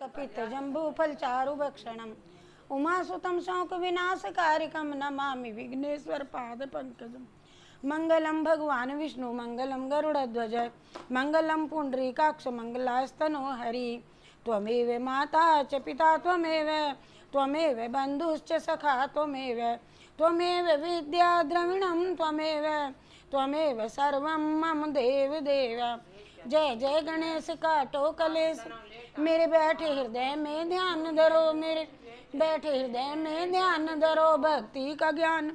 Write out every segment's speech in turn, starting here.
पित्त जम्बू फल चारु भक्षणम उमासुतम शौक विनाशकारिकम नमामि विघ्नेश्वर पाद पंकजम। मंगलम भगवान विष्णु मंगलम गरुड़ध्वज मंगलम पुंडरीकाक्ष मंगलास्तनो हरि। त्वमेव माता च पिता त्वमेव बंधुश्च सखा त्वमेव विद्या द्रविणं त्वमेव सर्वं मम देव देव। जय जय गणेश काटो कलेश मेरे बैठे हृदय में ध्यान धरो, मेरे बैठे हृदय में ध्यान धरो। भक्ति का ज्ञान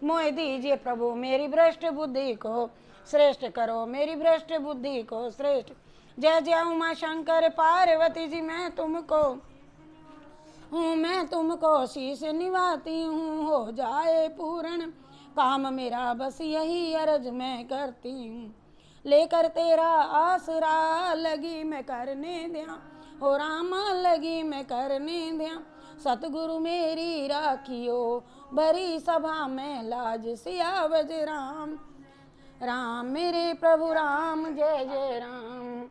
मोह दीजिए प्रभु, मेरी भ्रष्ट बुद्धि को श्रेष्ठ करो, मेरी भ्रष्ट बुद्धि को श्रेष्ठ। जय जय उमा शंकर पार्वती जी मैं तुमको शीश निभाती हूँ, हो जाए पूर्ण काम मेरा बस यही अर्ज मैं करती हूँ। लेकर तेरा आसरा लगी मैं करने ध्यान, हो रामा लगी मैं करने ध्यान। सतगुरु मेरी राखियो भरी सभा में लाज सियावज राम। राम मेरे प्रभु राम जय जय राम।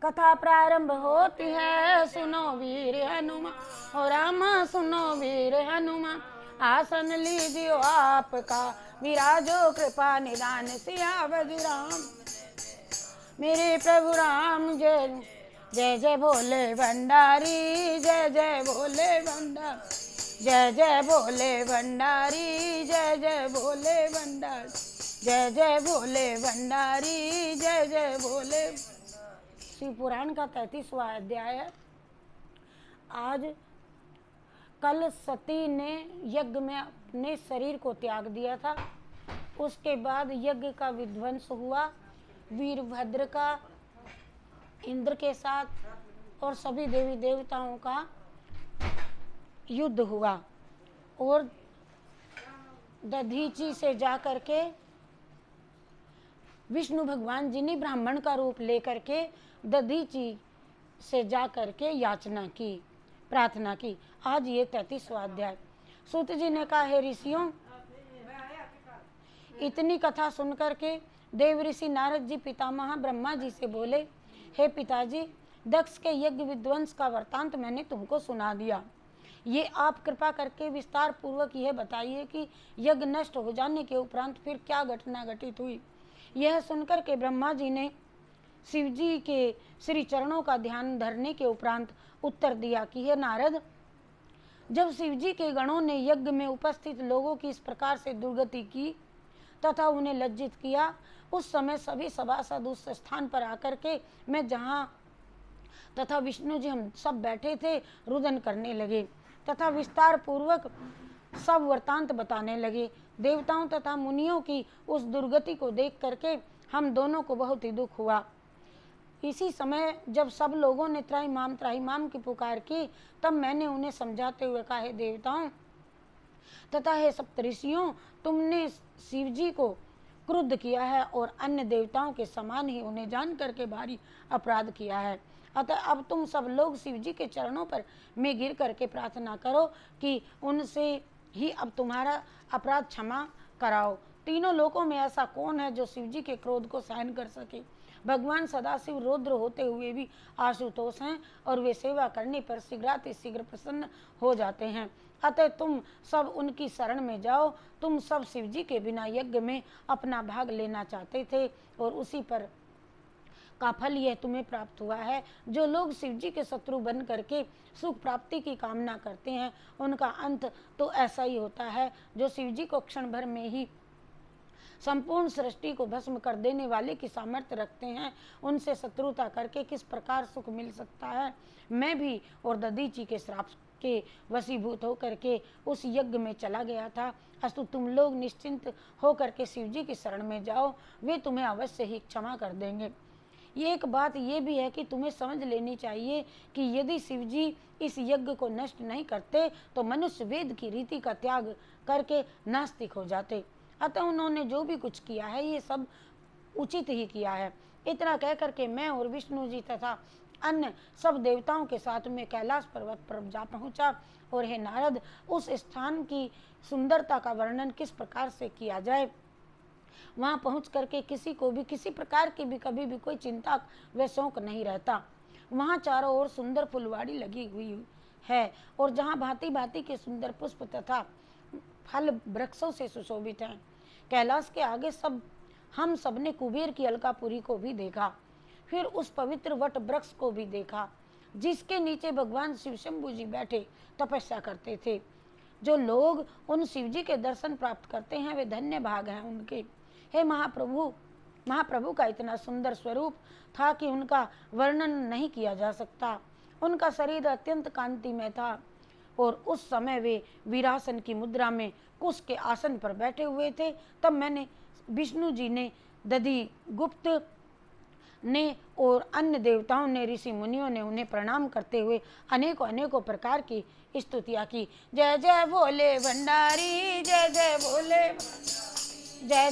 कथा प्रारंभ होती है सुनो वीर हनुमान, हो रामा सुनो वीर हनुमान। आसन लीजियो आपका विराजो कृपा निदान सियावज राम। मेरे प्रभु राम जय जय जय भोले भंडारी, जय जय भोले भंडारी, जय जय भोले भंडारी, जय जय भोले भंडारी, जय जय भोले भंडारी, जय जय भोले। शिव पुराण का 33वां अध्याय है। आज कल सती ने यज्ञ में अपने शरीर को त्याग दिया था, उसके बाद यज्ञ का विध्वंस हुआ। वीरभद्र का इंद्र के साथ और सभी देवी देवताओं का युद्ध हुआ और दधीची से जाकर के विष्णु भगवान जी ने ब्राह्मण का रूप लेकर के दधीची से जाकर के याचना की, प्रार्थना की। आज ये 33वां अध्याय। सूत जी ने कहा, हे ऋषियों, इतनी कथा सुनकर के देव ऋषि नारद जी पितामह ब्रह्मा जी से बोले, हे पिताजी, दक्ष के यज्ञ विध्वंस का वृतांत मैंने तुमको सुना दिया। ये आप कृपा करके विस्तार पूर्वक यह बताइए कि यज्ञ नष्ट हो जाने के उपरांत फिर क्या घटना घटित हुई। यह सुनकर के ब्रह्मा जी ने शिव जी के श्री चरणों का ध्यान धरने के उपरांत उत्तर दिया कि हे नारद, जब शिव जी के गणों ने यज्ञ में उपस्थित लोगों की इस प्रकार से दुर्गति की तथा उन्हें लज्जित किया, उस समय सभी सभासद उस स्थान पर आकर के मैं जहाँ तथा विष्णु जी हम सब बैठे थे रुदन करने लगे तथा विस्तार पूर्वक सब वृतांत बताने लगे। देवताओं तथा मुनियों की उस दुर्गति को देख करके हम दोनों को बहुत ही दुख हुआ। इसी समय जब सब लोगों ने त्राहिमाम की पुकार की, तब मैंने उन्हें समझाते हुए कहा, हे देवताओं तथा हे सप्तऋषियों, तुमने शिव जी को क्रुद्ध किया है और अन्य देवताओं के समान ही उन्हें जान करके भारी अपराध किया है। अतः अब तुम सब लोग शिव जी के चरणों पर में गिर करके प्रार्थना करो कि उनसे ही अब तुम्हारा अपराध क्षमा कराओ। तीनों लोकों में ऐसा कौन है जो शिव जी के क्रोध को सहन कर सके। भगवान सदाशिव रौद्र होते हुए भी आशुतोष हैं और वे सेवा करने पर शीघ्र प्रसन्न हो जाते हैं। अतः तुम सब उनकी शरण में जाओ। तुम सब शिव जी के बिना यज्ञ में अपना भाग लेना चाहते थे और उसी पर का फल यह तुम्हें प्राप्त हुआ है। जो लोग शिव जी के शत्रु बन करके सुख प्राप्ति की कामना करते हैं, उनका अंत तो ऐसा ही होता है। जो शिव जी को क्षण भर में ही संपूर्ण सृष्टि को भस्म कर देने वाले की सामर्थ्य रखते हैं, उनसे शत्रुता करके किस प्रकार सुख मिल सकता है। मैं भी और दधीची के श्राप के वशीभूत होकर के उस यज्ञ में चला गया था। अस्तु तुम लोग निश्चिंत होकर के शिव जी की शरण में जाओ, वे तुम्हें अवश्य ही क्षमा कर देंगे। ये एक बात ये भी है कि तुम्हें समझ लेनी चाहिए कि यदि शिव जी इस यज्ञ को नष्ट नहीं करते तो मनुष्य वेद की रीति का त्याग करके नास्तिक हो जाते। अतः उन्होंने जो भी कुछ किया है ये सब उचित ही किया है। इतना कह करके मैं और विष्णु जी तथा अन्य सब देवताओं के साथ में कैलाश पर्वत पर जा पहुंचा। और हे नारद, उस स्थान की सुंदरता का वर्णन किस प्रकार से किया जाए। वहां पहुंच करके किसी को भी किसी प्रकार की भी कभी भी कोई चिंता व शौक नहीं रहता। वहाँ चारों ओर सुंदर फुलवाड़ी लगी हुई है और जहाँ भांति भांति के सुंदर पुष्प तथा फल वृक्षों से सुशोभित हैं। कैलाश के आगे हम सब ने कुबेर की अलकापुरी को भी देखा, फिर उस पवित्र वट वृक्ष को भी देखा जिसके नीचे भगवान शिव शंभू जी बैठे तपस्या करते थे। जो लोग उन शिव जी के दर्शन प्राप्त करते हैं वे धन्य भाग हैं उनके। हे महाप्रभु का इतना सुंदर स्वरूप था कि उनका वर्णन नहीं किया जा सकता। उनका शरीर अत्यंत कांतिमय था और उस समय वे वीरासन की मुद्रा में कुश के आसन पर बैठे हुए थे। तब मैंने विष्णु जी ने, दधि गुप्त ने और अन्य देवताओं ने, ऋषि मुनियों ने उन्हें प्रणाम करते हुए अनेकों अनेकों प्रकार की स्तुतियाँ की। जय जय भोले भंडारी, जय जय भोले, जय जय